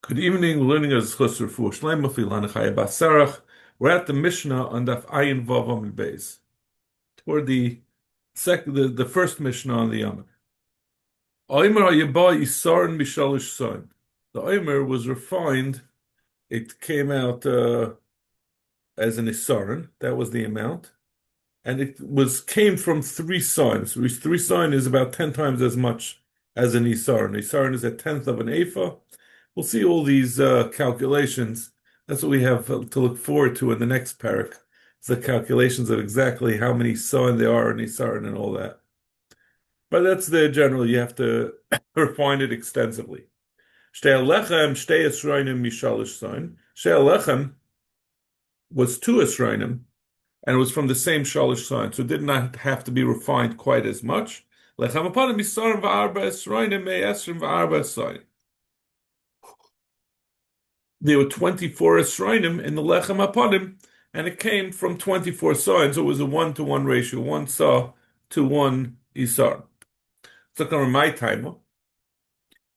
Good evening. We're learning as Chosr Fu Shleim Filan Chaya Basarach. We're at the Mishnah on Daf Ayin Vav Amud Beis, toward the first Mishnah on the Yamah. Omer Hayaba Yisaron Mishalish Son. The Omer was refined. It came out as an Isaron. That was the amount, and came from three signs. Three sign is about 10 times as much as an Isaron. Isaron is a tenth of an Ephah. We'll see all these calculations. That's what we have to look forward to in the next parak. It's the calculations of exactly how many son there are in Isaron and all that. But that's the general. You have to refine it extensively. Shtei Lechem, Shtei Esrainim, Mishalish son. Shtei Lechem was two Esrainim, and it was from the same Shalish sign, so it did not have to be refined quite as much. Lechem Apanim Misarim v'Arba Esrainim Me'esrim v'Arba Esrainim. There were 24 Esrainim in the Lechem Apanim, and it came from 24 signs, so it was a 1-to-1 ratio, 1 saw to 1 Isar. So, my time,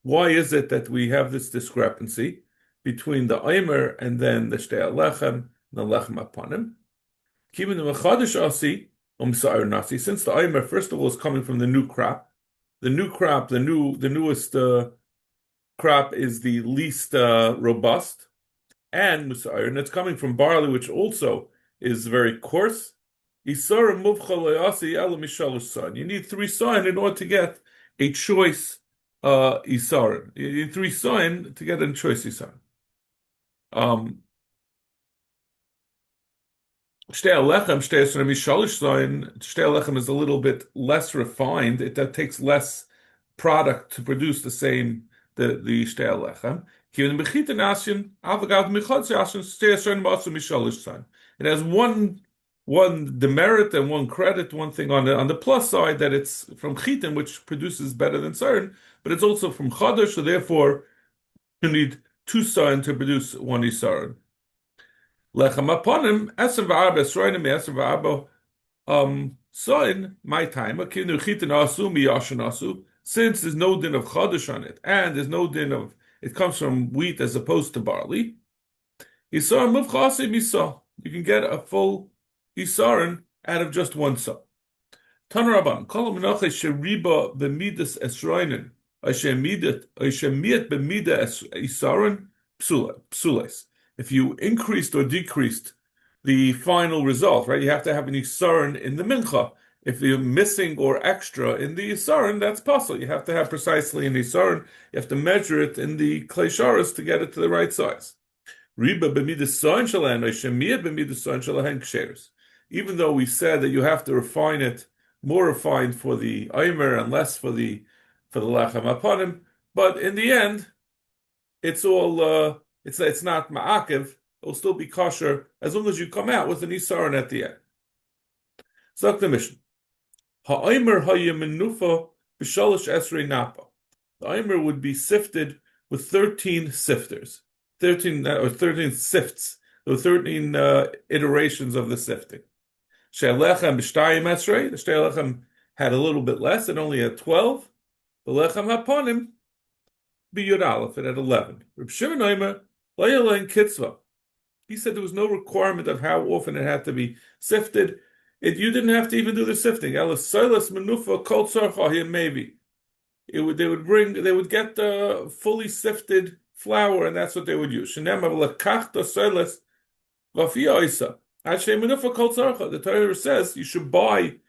why is it that we have this discrepancy between the Omer and then the Shtei Lechem, the Lechem Apanim? Since the Omer, first of all, is coming from the new crop. The newest crop is the least robust, and it's coming from barley, which also is very coarse. You need 3 sign in order to get a choice isaron. You need 3 sign to get a choice isaron. Shtei Lechem is a little bit less refined. That takes less product to produce the same the Shtei Lechem. It has one demerit and one credit, one thing on the plus side, that it's from Chitin, which produces better than Sarin, but it's also from Chodesh, so therefore you need 2 Sarin to produce 1 Isarin. Lechem Apanim, Esem v'Arba Esrainim, Esem v'Arba Sarin, my time, since there's no din of Chodesh on it, and there's no din of, it comes from wheat as opposed to barley, you can get a full Isarin out of just 1 saw. Tanaraban, Kol Menachos sheriba b'midas esroinin, Oishemiat b'mida Isarin, psules. If you increased or decreased the final result, right, you have to have an Isarin in the mincha. If you're missing or extra in the Isarin, that's possible. You have to have precisely an Isarin. You have to measure it in the klei sharas to get it to the right size. Riba b'midas soin shalahen, Oishemiat b'midas soin shalahen ksheres. Even though we said that you have to refine it, more refined for the Omer and less for the Lechem Apanim, but in the end, it's all it's not ma'akev. It'll still be kosher as long as you come out with an Isaron at the end. Zok the Mishnah. Ha'omer hayamenufa b'shalosh esrei napa. The Omer would be sifted with 13 sifters, 13 sifts. There were 13 iterations of the sifting. She'lechem b'shtayim esrei. The Shtei Lechem had a little bit less. It only had 12. The Lechem Haponim b'yud aleph. It had 11. Reb Shimon Omer Layalain Kitzvah. He said there was no requirement of how often it had to be sifted. You didn't have to even do the sifting. Maybe they would get the fully sifted flour, and that's what they would use. The Torah says you should buy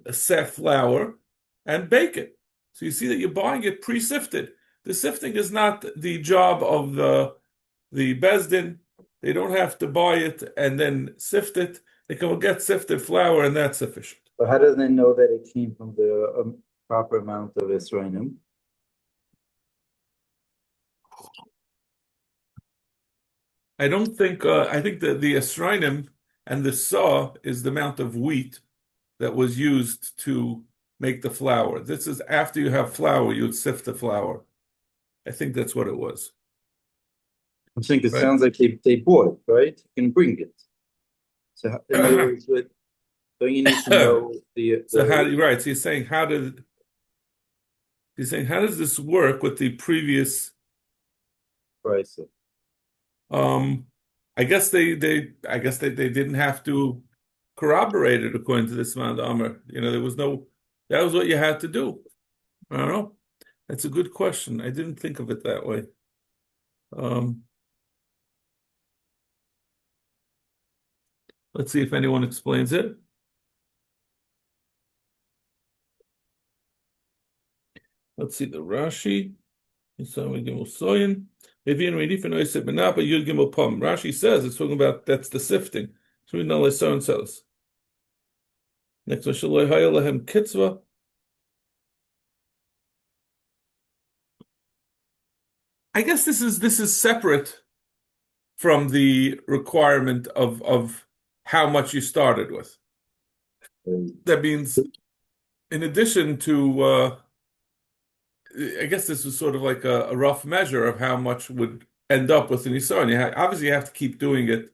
a sef flour and bake it. So you see that you're buying it pre-sifted. The sifting is not the job of the Bezdin. They don't have to buy it and then sift it. They can get sifted flour, and that's sufficient. But how does they know that it came from the proper amount of Esrainim? I don't think. I think that the Esrainim and the saw is the amount of wheat that was used to make the flour. This is after you have flour, you would sift the flour. I think that's what it was. I'm saying it sounds like they bought it, right? You can bring it. So in other words, don't you need to know the So how right? So you're saying how does this work with the previous Brisa. I guess they didn't have to corroborate it according to this man Amr. There was no, that was what you had to do. I don't know. That's a good question. I didn't think of it that way. Let's see if anyone explains it. Let's see the Rashi. Rashi says it's talking about that's the sifting. So we know so and says. Next one, kitzvah. I guess this is separate from the requirement of how much you started with. That means, in addition to, I guess this was sort of like a rough measure of how much would end up with an Isar. And obviously you have to keep doing it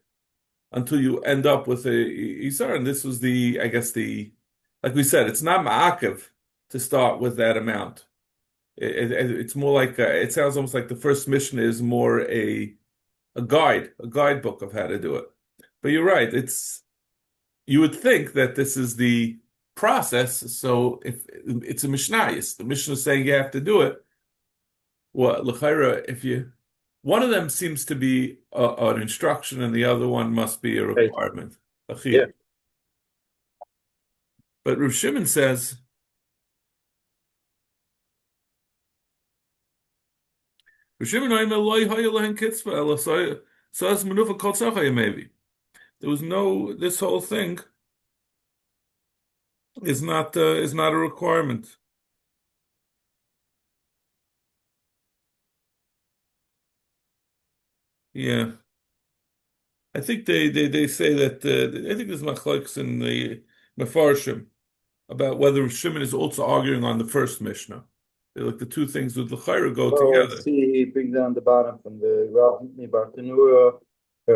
until you end up with a Isar. And this was like we said, it's not ma'akev to start with that amount. It's more like, it sounds almost like the first mission is more a guidebook of how to do it. But you're right, you would think that this is the process. So if it's a mishnayos, the Mishnah is saying you have to do it. Well, l'chaira, one of them seems to be an instruction, and the other one must be a requirement. Yeah. But Rav Shimon says, there was no, this whole thing is not a requirement. Yeah, I think they say that I think there's machlokes in the Mefarshim about whether Shimon is also arguing on the first Mishnah. Like the two things with l'chayra go together. See, he brings down the bottom from the Rabbi Bartanura,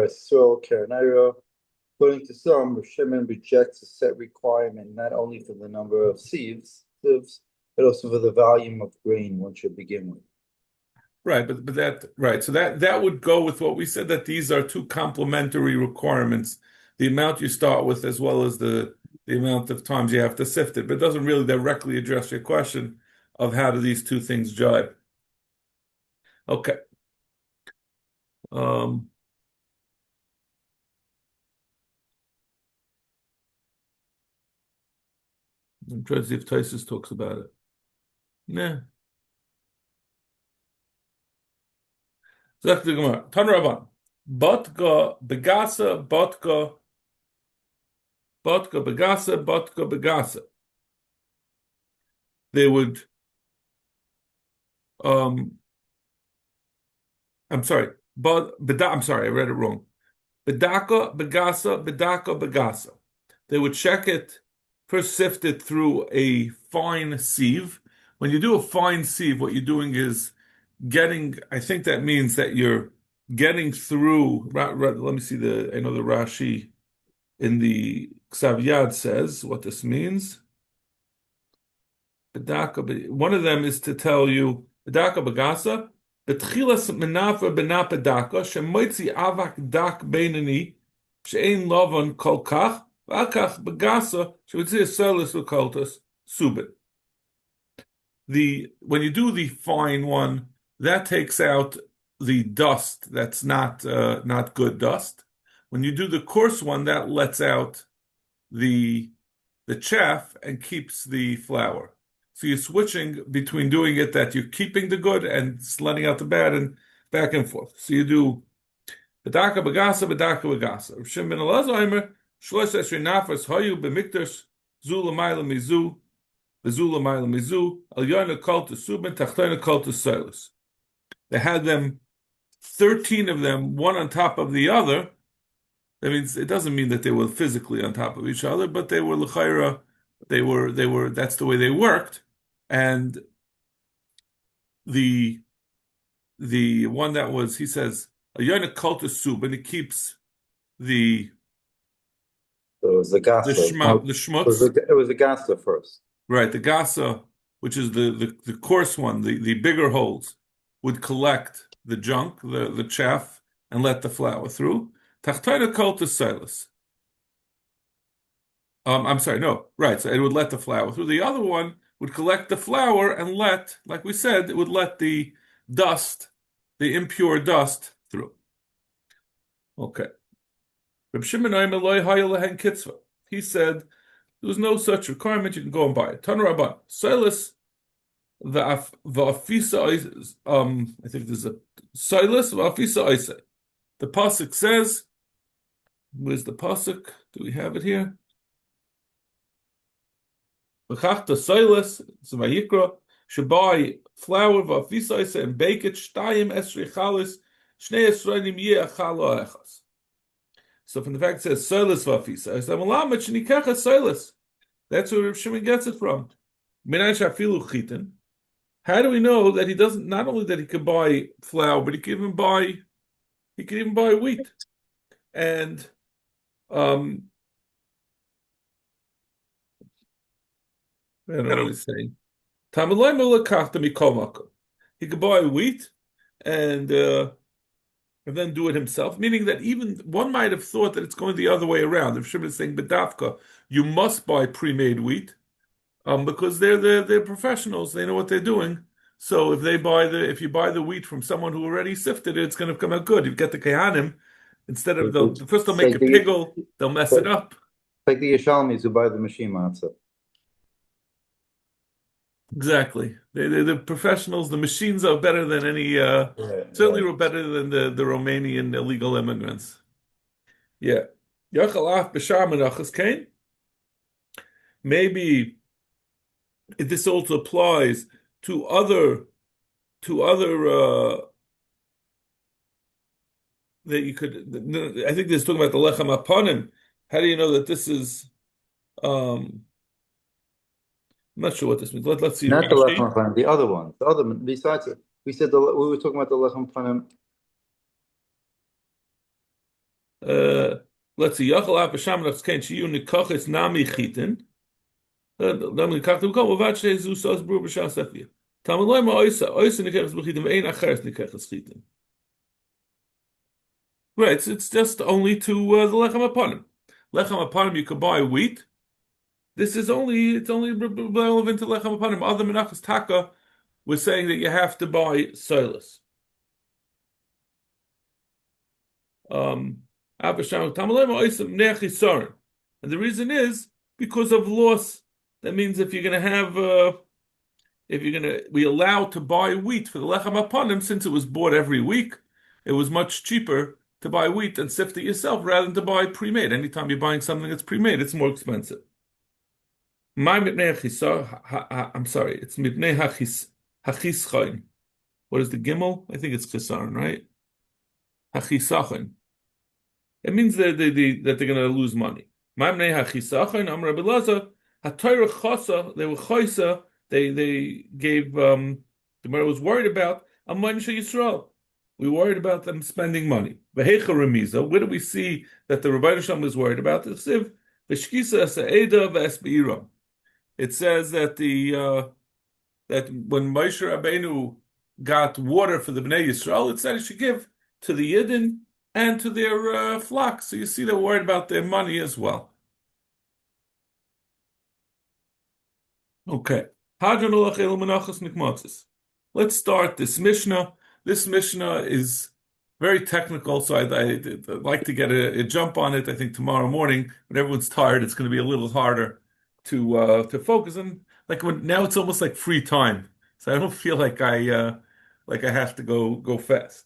Sol Karanera. According to some, Shimon rejects a set requirement not only for the number of sieves, but also for the volume of grain one should begin with. Right, but that right. So that would go with what we said, that these are two complementary requirements: the amount you start with as well as the amount of times you have to sift it. But it doesn't really directly address your question of how do these two things jibe. Okay. I'm trying to see if Tysus talks about it. Nah. Sagt die Gemara, Tan Rabban, Botka begasa, Botka begasa, Botka begasa. They would, I'm sorry, I'm sorry, I read it wrong. Bedaka begasa, bedaka begasa. They would check it, first sift it through a fine sieve. When you do a fine sieve, what you're doing is I think that means that you're getting through, let me see I know the Rashi in the Ksav Yad says what this means. One of them is to tell you, Bedaka Bagasa, Betchilas Menafa Benapa Daka, Shemoitzi Avak Dak Beinani, Shein Lovan Kolkach, Vakach Bagasa, Shemotzi Aselis Ukoltas, Subit. When you do the fine one, that takes out the dust that's not good dust. When you do the coarse one, that lets out the chaff and keeps the flour. So you're switching between doing it that you're keeping the good and letting out the bad, and back and forth. So you do bedaka bagasa, bedaka bagasa. Rav Shimon ben Elazar shlosh esrei nafas hayu b'mikdash zula ma'ila mizu, v'zula ma'ila mizu, al yana kol to subin, tachtayna kol to silas. They had them, 13 of them, one on top of the other. That means it doesn't mean that they were physically on top of each other, but they were l'chayra. They were. That's the way they worked. And the one that was, he says, a yona kulta soup, and it keeps the. So it was the gasa. The schmutz. It was the gasa first. Right, the gasa, which is the coarse one, the bigger holes, would collect the junk, the chaff, and let the flour through. Tachtoina kol silas. I'm sorry, no, right. So it would let the flour through. The other one would collect the flour and let, like we said, it would let the dust, the impure dust through. Okay. Reb Shimon Omer lo haya lehen kitzvah. He said there was no such requirement. You can go and buy it. Tanu Rabban. Silas va'afisa. I think there's a silas va'afisa oisei. The pasuk says, "Where's the pasuk? Do we have it here?" V'chachta silas, it's Vayikra, should buy flour va'afisa oisei and bake it. Shtayim esrei chalis, shnei esrayim yeh achala echas. So from the fact it says silas va'afisa, I said, "Malamet shenikecha silas." That's where Reb Shimon gets it from. Menachos afilu chitin. How do we know that he doesn't? Not only that he could buy flour, but he could even buy wheat. And I don't know what he's saying. He could buy wheat and then do it himself. Meaning that even one might have thought that it's going the other way around. If Shimon is saying bedavka, you must buy pre-made wheat. Because they're professionals, they know what they're doing. So if you buy the wheat from someone who already sifted it, it's going to come out good. You get the kehanim instead of first they'll make a piggle, they'll mess it up. Like the Yishalmis who buy the machine matzah. Exactly, they're the professionals. The machines are better than any. Certainly, were better than the Romanian illegal immigrants. Yeah, Yachalaf b'shar menachos kain. Maybe this also applies to other that you could. I think this is talking about the lechem aponim. How do you know that this is? I'm not sure what this means. Let's see. Not the lechem aponim, the other one. The other besides it, we said we were talking about the lechem aponim. Let's see. Yachal b'sham nafskein shiyu nikoches nami chitin. Let's see. Right, it's just only to the lechem aponim. Lechem aponim you could buy wheat. It's only relevant to lechem aponim. Other Menachos Taka was saying that you have to buy silas. And the reason is because of loss. That means if you're going to have, we allowed to buy wheat for the lechem aponim, since it was bought every week, it was much cheaper to buy wheat and sift it yourself rather than to buy pre-made. Anytime you're buying something that's pre-made, it's more expensive. I'm sorry, it's mipnei hachischain. What is the gimel? I think it's chisaron, right? Hachisachon. It means that they're going to lose money. Ma'mnei hachisachon. Am Rabbi Lazar. HaTorah chasa. They were choisa. They gave. The Gemara was worried about Amman Yisrael. We worried about them spending money. V'hecha remiza. Where do we see that the Rebbeinu Shalom was worried about? It says that that when Moshe Rabbeinu got water for the Bnei Yisrael, it said it should give to the Yidden and to their flocks. So you see they're worried about their money as well. Okay. Let's start this Mishnah. This Mishnah is very technical, so I'd like to get a jump on it. I think tomorrow morning, when everyone's tired, it's going to be a little harder to focus. And now it's almost like free time, so I don't feel like I have to go fast.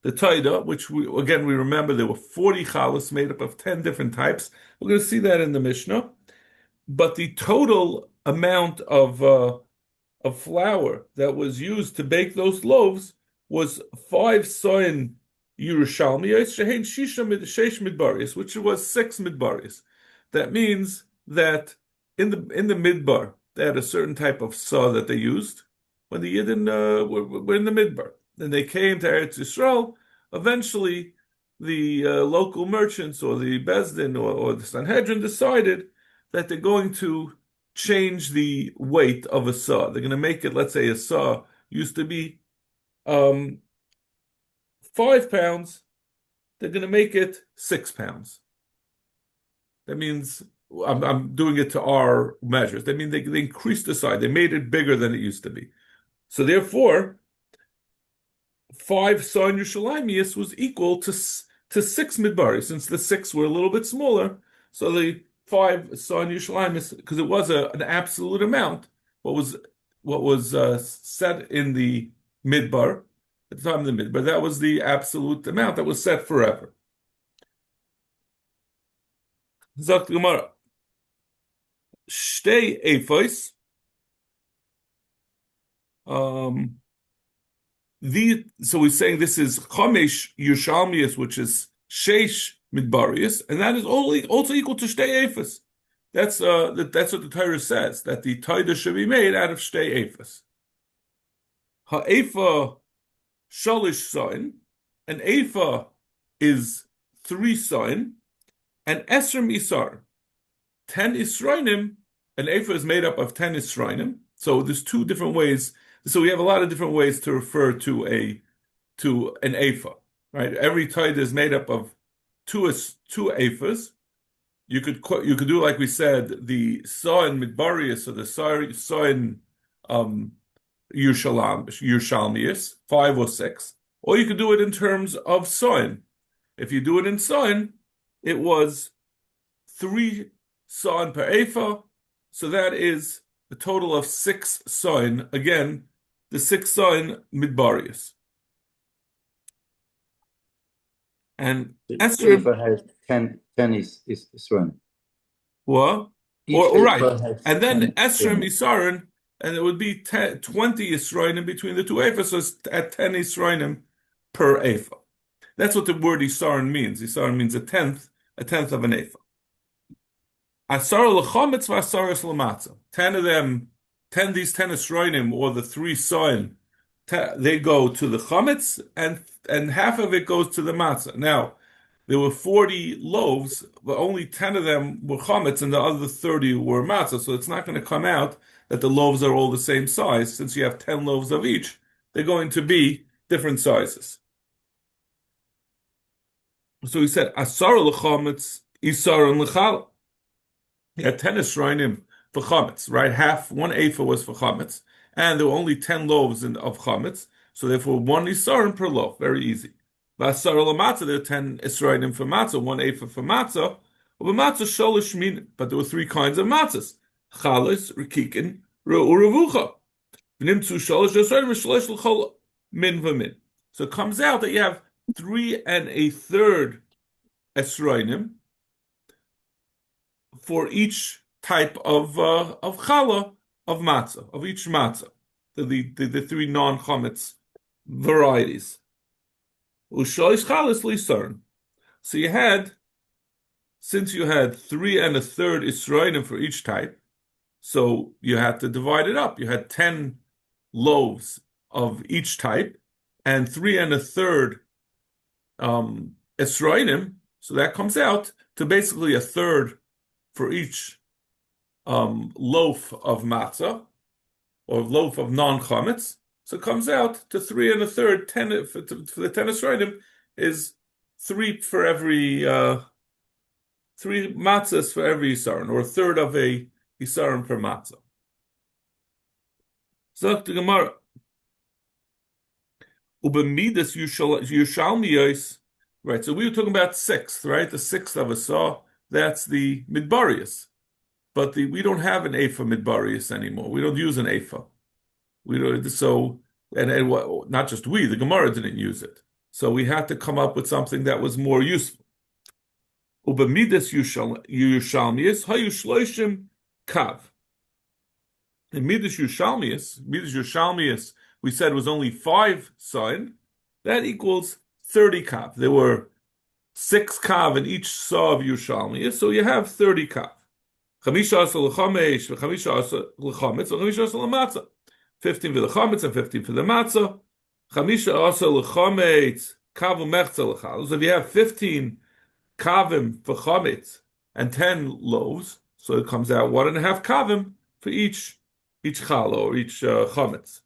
The Taida, which we remember there were 40 chalas made up of 10 different types. We're going to see that in the Mishnah. But the total amount of flour that was used to bake those loaves was 5 soin Yerushalmiyos, shehein shisha sheish midbaris, which was 6 midbaris. That means that in the midbar, they had a certain type of saw that they used when the Yidden were in the midbar. Then they came to Eretz Yisrael. Eventually, the local merchants or the Bezdin or the Sanhedrin decided that they're going to change the weight of a saw. They're going to make it, let's say a saw used to be um, 5 pounds. They're going to make it 6 pounds. That means I'm doing it to our measures. That means they increased the size. They made it bigger than it used to be. So therefore, 5 son Yerushalayimius was equal to 6 midbari, since the 6 were a little bit smaller. So the 5 son Yerushalayimius, because it was an absolute amount, what was set in the midbar at the time of the midbar, that was the absolute amount that was set forever. Sagt die Gemara, Shtei Ephos. So we're saying this is Chamesh Yerushalmius, which is Sheish Midbarius, and that is also equal to Shtei Ephos. That's what the Torah says, that the Torah should be made out of Shtei Ephos. Ha'efa Shalish Sign, an Ephah is 3 sign, and Esrim Isar, 10 Israinim. An Ephah is made up of 10 Israinim. So there's 2 different ways. So we have a lot of different ways to refer to an Ephah, right? Every Taida is made up of two Ephahs. You could do, like we said, the Sa'in Midbarius, or the Sa'in Yerushalmius, 5 or 6. Or you could do it in terms of Sa'in. If you do it in Sa'in, it was 3 Sa'in per Ephah, so that is a total of 6 Sa'in. Again, the 6 Sa'in Midbarius. And Esther has 10 is Israel. what? Right. And then Esrim Isarin, and it would be 20 Yisroinim between the 2 Ephahs, so it's at 10 Yisroinim per Ephah. That's what the word Isarin means. Isarin means a tenth of an Ephah. Asar l'chometz v'asaras l'matzah. 10 of them, these 10 Yisroinim, or the 3 Soin, they go to the chometz, and half of it goes to the matzah. Now, there were 40 loaves, but only 10 of them were chometz, and the other 30 were matzah. So it's not going to come out that the loaves are all the same size. Since you have 10 loaves of each, they're going to be different sizes. So he said, Asar l'chometz, Isar l'chal. He had 10 Esrainim for chametz, right? 1 Ephah was for chametz, and there were only 10 loaves of chametz, so therefore 1 Isarim per loaf. Very easy. V'asar l'matzah, there are 10 Esrainim for matzah, 1 Ephah for matzah. Matzah sholish min, but there were 3 kinds of matzahs: chalas, rikikin, u'revucha. V'nimtzu sholish Esrainim sholish l'chol min v'min. So it comes out that you have 3 1/3 Esrainim for each type of challah of matzah, of each matzah, the 3 non-chametz varieties. U'shalish chalas l'isarn. So since you had 3 1/3 Israelim for each type, so you had to divide it up. You had 10 loaves of each type and 3 1/3 Israelim. So that comes out to basically 1/3 for each loaf of matzah, or loaf of non-chametz. So it comes out to 3 1/3. 10 for the 10 Israelim is 3 for every 3 matzahs for every Isaron, or 1/3 of a Isaron per matzah. Zok the Gemara, Ubemidas Yerushalmiyos. Right, so we were talking about 6th, right? The 6th of a saw, that's the Midbarius. But we don't have an Ephah Midbarius anymore. We don't use an Ephah. We don't, so, and not just we, the Gemara didn't use it. So we had to come up with something that was more useful. Ubemidas Yerushalmiyos, Hayu Shloishim Kav. In Midas Yerushalmiyos, we said was only 5 sign. That equals 30 kav. There were 6 kav in each saw of Yerushalmiyos, so you have 30 kav. 15 for the chametz and 15 for the matzah. So if you have 15 kavim for chametz and 10 loaves, so it comes out 1.5 kavim for each challah or each chametz.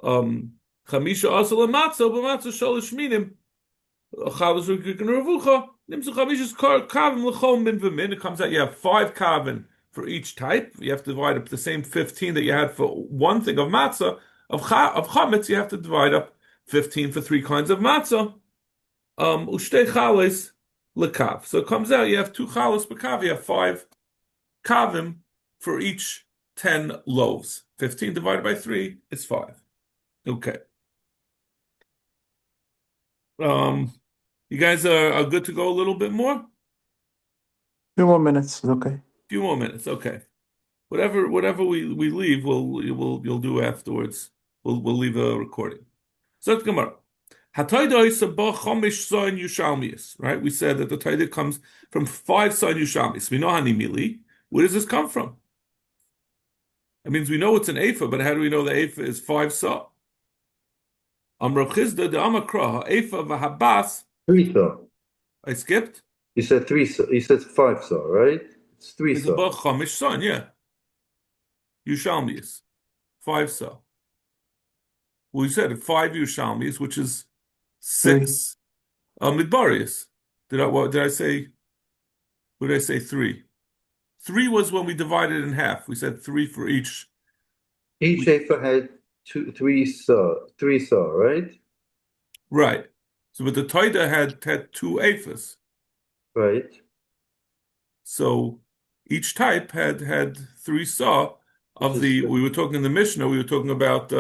Chamisha asal matzah, but matzah shalish minim. Chalas rukin revucha. Nimsu chamishas kavim l'chol min v'min. It comes out you have 5 kavim for each type. You have to divide up the same 15 that you had for one thing of matzah. Of chametz, you have to divide up 15 for 3 kinds of matzah. Ushtei chales lekav. So it comes out you have 2 chales per kav. You have 5 kavim for each 10 loaves. 15 divided by 3 is 5. Okay. You guys are good to go a little bit more? Few more minutes, okay. Few more minutes, okay. Whatever we leave, you'll do afterwards. We'll leave a recording. So it's Gemara. Right? We said that the Taida comes from 5 son Yushalmis. We know Hanimili. Where does this come from? It means we know it's an Ephah, but how do we know the Ephah is 5 saw? Rav Chizda the Amakra Ephah v'Habas. 3 saw. I skipped. You said 3 saw. You said 5 saw, right? It's 3 It's saw. about Chamish son, yeah. Yushalmis, 5 saw. We said 5 Yushalmis, which is 6 Midbarius. Did I say? What did I say? 3. 3 was when we divided in half. We said 3 for each. Each Ephah had 3 saw, right? Right. So, but the Taida had 2 Ephahs. Right. So each type had 3 saw of the. We were talking in the Mishnah. We were talking about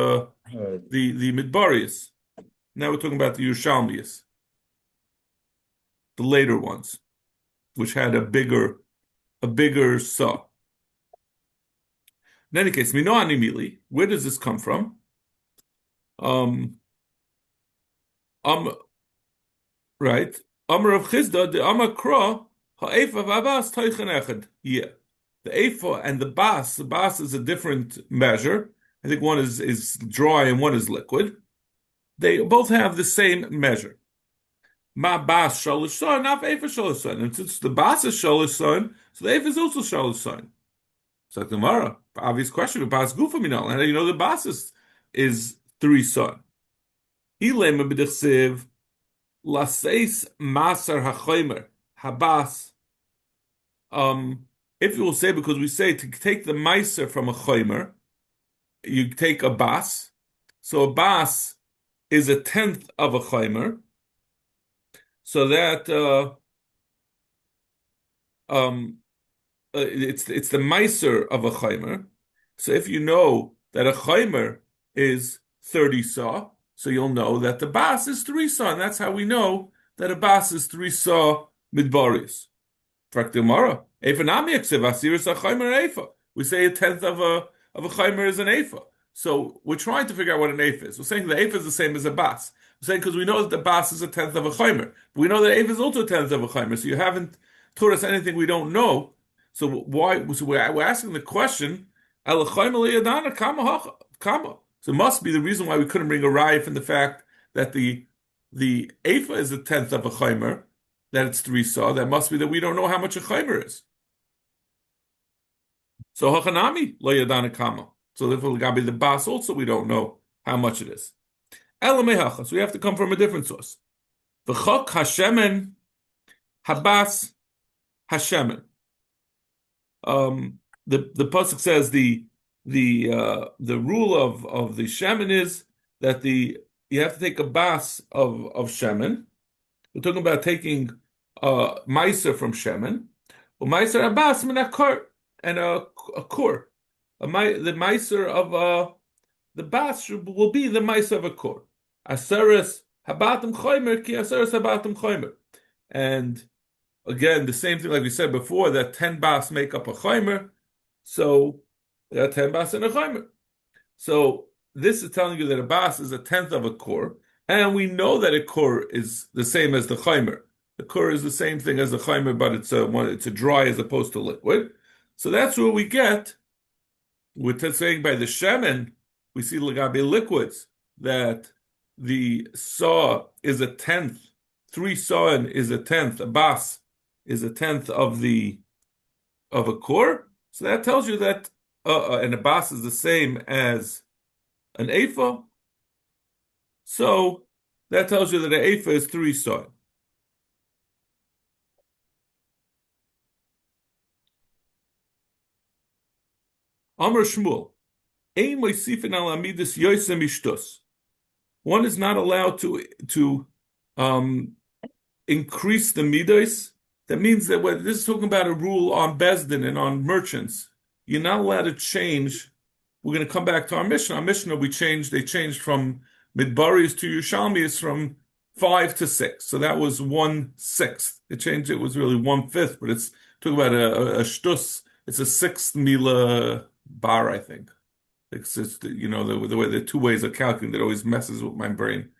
Right. the Midbarius. Now we're talking about the Yerushalmius, the later ones, which had a bigger saw. In any case, Mino Animili, where does this come from? Right. Amar of Chizda, the Amakra, Ha'efa v'abas teichen echad. Yeah. The Ephah and the bas is a different measure. I think one is dry and one is liquid. They both have the same measure. Ma bas shalish son, not Ephah shalish son. And since the bas is shalish son, so the Ephah is also shalish son. So the Gemara, obvious question, bas gufa minal. How do you know the bas is 3 son? Ilema b'dichsiv laseis masar hachomer habas. If you will say, because we say to take the meiser from a chomer, you take a bas. So a bas is 1/10 of a chomer. So that it's the meiser of a chomer. So if you know that a chomer is 30 saw, so you'll know that the bas is 3 saw. And that's how we know that a bas is 3 saw midbaris. We say 1/10 of a chaymer is an ephah. So we're trying to figure out what an ephah is. We're saying the ephah is the same as a bas. We're saying because we know that the bas is 1/10 of a chaymer. But we know that ephah is also 1/10 of a chaymer. So you haven't taught us anything we don't know. So why? So we're asking the question. So it must be the reason why we couldn't bring a raya from the fact that the ephah is 1/10 of a chaymer, that it's 3 saw. That must be that we don't know how much a chaymer is. So hachanami lo yadana kama. So therefore, the bas also we don't know how much it is. Elamehacha. So we have to come from a different source. V'chok hashemen habas hashemen. The pasuk says the rule of the shemen is that you have to take a bas of shemen. We're talking about taking meiser from shemen, or meiser abas min akor, and a kor. The meiser of the bas will be the meiser of a kor. Aseres habatim chomer ki aseres habatim chomer. And again, the same thing like we said before, that 10 bas make up a chomer, so there are 10 bas in a chomer. So this is telling you that a bas is 1/10 of a kor, and we know that a kor is the same as the chomer. The kor is the same thing as the chomer, but it's a dry as opposed to liquid. So that's where we get. We're saying by the shemen, we see legabe liquids that the saw is 1/10. 3 saw is 1/10. A bas is 1/10 of a kor. So that tells you that and a bas is the same as an ephah, so that tells you that an ephah is 3 soy. Amar Shmuel, ein moisifin al amidus yoisem ishtus. One is not allowed to um, increase the midos. That means that when this is talking about a rule on Bezdin and on merchants, you're not allowed to change. We're going to come back to our Mishnah. Our Mishnah, they changed from Midbaris to Yerushalmis from 5 to 6. So that was 1/6. It changed, it was really 1/5, but it's talking about a shtus. It's a 6th mila bar, I think. It's just, the way the 2 ways of calculating that always messes with my brain.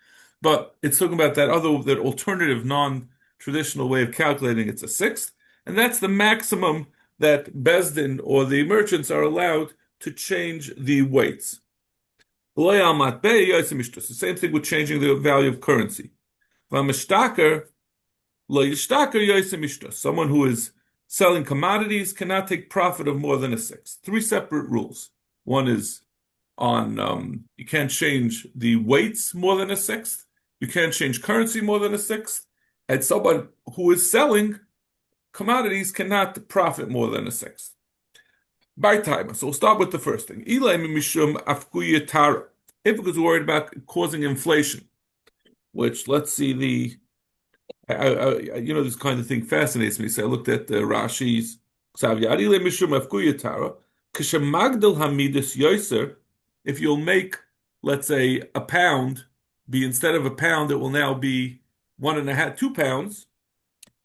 But it's talking about that alternative, non-traditional way of calculating. It's a 6th, and that's the maximum that Bezdin or the merchants are allowed to change the weights. The same thing with changing the value of currency. Someone who is selling commodities cannot take profit of more than a 6th. 3 separate rules. One is on you can't change the weights more than a 6th. You can't change currency more than a 6th. And someone who is selling commodities cannot profit more than a 6th. By time. So we'll start with the first thing. If it was worried about causing inflation, which let's see this kind of thing fascinates me. So I looked at the Rashi's if you'll make, let's say, a pound, instead of a pound, it will now be 1.5, 2 pounds.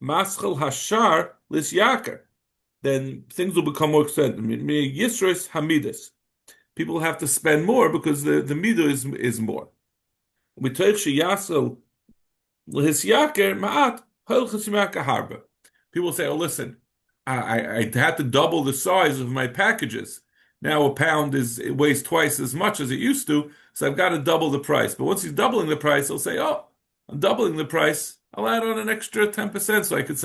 Maschel hashar lisyaker. Then things will become more expensive. Yisros hamidus. People have to spend more because the midah is more. People say, "Oh, listen, I had to double the size of my packages. Now a pound it weighs twice as much as it used to, so I've got to double the price." But once he's doubling the price, he'll say, "Oh, I'm doubling the price. I'll add on an extra 10%, so I could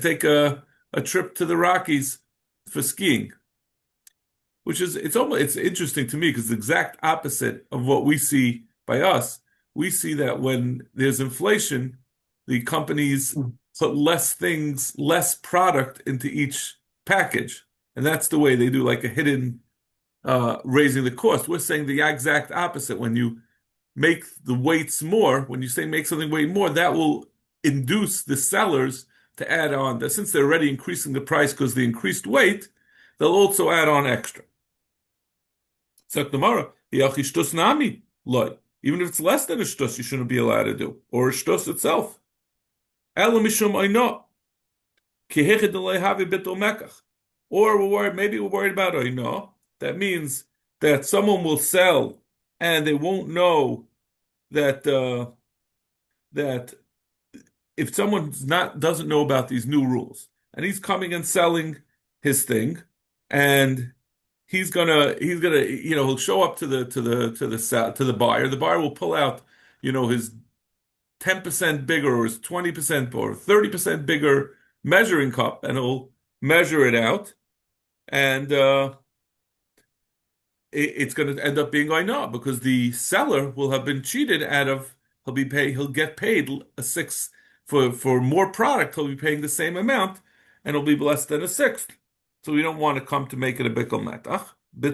take a trip to the Rockies for skiing." Which is it's interesting to me because it's the exact opposite of what we see by us. We see that when there's inflation, the companies put less product into each package. And that's the way they do like a hidden raising the cost. We're saying the exact opposite. When you make the weights more, when you say make something weigh more, that will induce the sellers to add on. That since they're already increasing the price because the increased weight, they'll also add on extra. So tomorrow, nami loy. Even if it's less than a shtus, you shouldn't be allowed to do, or a shtus itself. Or maybe we're worried about oino. That means that someone will sell and they won't know that if someone doesn't know about these new rules and he's coming and selling his thing and he's gonna he'll show up to the buyer. The buyer will pull out his 10% bigger or his 20% or 30% bigger measuring cup and he'll measure it out, and it's going to end up being oina because the seller will have been cheated he'll get paid a 6th for more product. He'll be paying the same amount and it'll be less than a 6th. So we don't want to come to make it a bittul mekach. The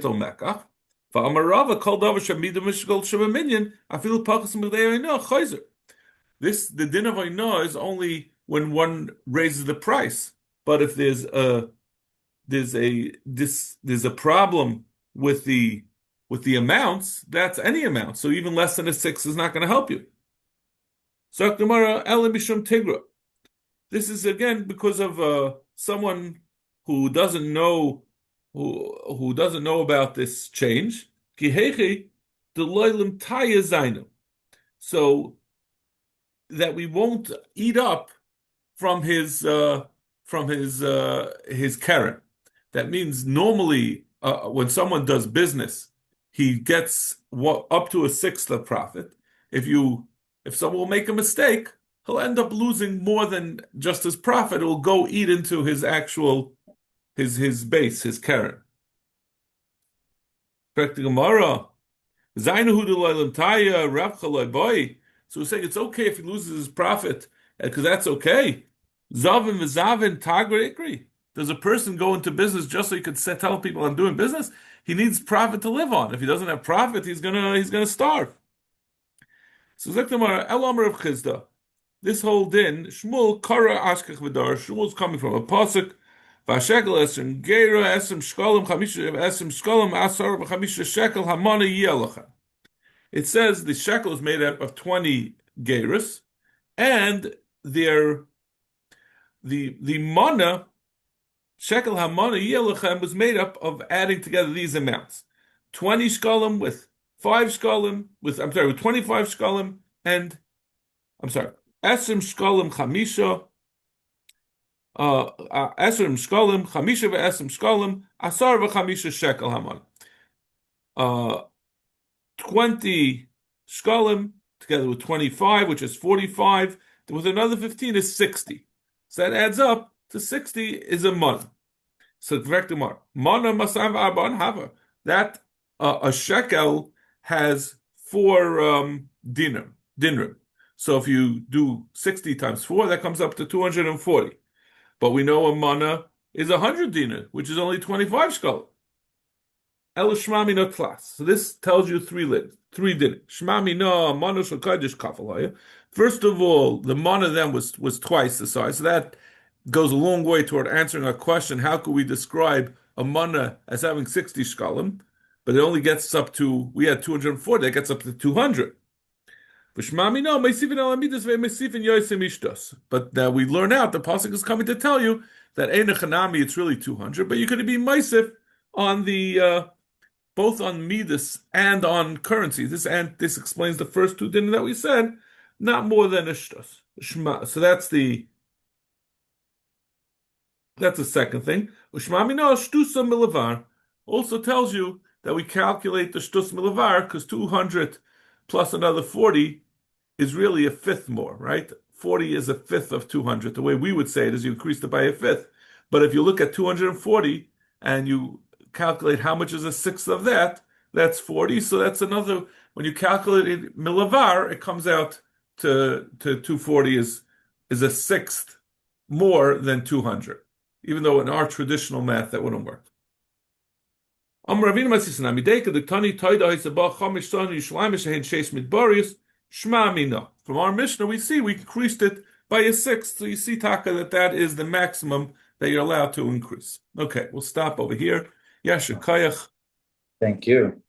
din of oina is only when one raises the price. But if there's a problem with the amounts, that's any amount. So even less than a 6 is not going to help you. So Gemara elimishum tigra. This is again because of someone who doesn't know about this change. So that we won't eat up from his keren. That means normally when someone does business, he gets up to a 6th of profit. If someone will make a mistake, he'll end up losing more than just his profit. It will go eat into his actual his base, his keren. Correct the Gemara. Zainahu de loylam taya Rav boy. So we're saying it's okay if he loses his profit, because that's okay. Zavin v'zavin tagra ikri. Does a person go into business just so he could tell people I'm doing business? He needs profit to live on. If he doesn't have profit, he's gonna starve. So Zektamara El Amar of Chizda. This whole din, Shmuel Kara Ashkech Vidar. Shmuel's coming from a pasuk. Vashekel esem geira esem shkolim chamisha esem shkolim asar v'chamisha shekel hamana yelacha. It says the shekel is made up of 20 geiros, and the mana shekel hamana yelachem was made up of adding together these amounts: 20 shkolim with 5 shkolim with 25 shkolim and esem shkolim chamisha. Esrim shkolim, chamisha ve'esrim shkolim, asar v'chamisha shekel haman. 20 shkolim together with 25, which is 45, with another 15 is 60. So that adds up to 60 is a mana. So correct the mar. Mana masav arban hava. That a shekel has 4 dinrim. So if you do 60 times 4, that comes up to 240. But we know a mana is 100 dinar, which is only 25 shkolim. El shmami no class. So this tells you 3 dinar. Shmami no mana shel kodesh kafel. First of all, the mana then was twice the size. So that goes a long way toward answering our question: how could we describe a mana as having 60 shkolim, but it only gets up to, we had 240, that gets up to 200. But we learn out, the pasuk is coming to tell you that Einachanami, it's really 200, but you could be Maisif on the both on midas and on currency. This explains the first 2 din that we said, not more than a shtos. So that's the second thing. Ushmamina shtusa milavar also tells you that we calculate the shtus milavar because 200 plus another 40 is really a fifth more, right? 40 is a fifth of 200. The way we would say it is you increased it by a fifth. But if you look at 240 and you calculate how much is a sixth of that, that's 40. So that's another, when you calculate it milavar, it comes out to 240 is a sixth more than 200. Even though in our traditional math that wouldn't work. From our Mishnah, we see we increased it by a sixth. So you see, Taka, that is the maximum that you're allowed to increase. Okay, we'll stop over here. Yasher Kayach. Thank you.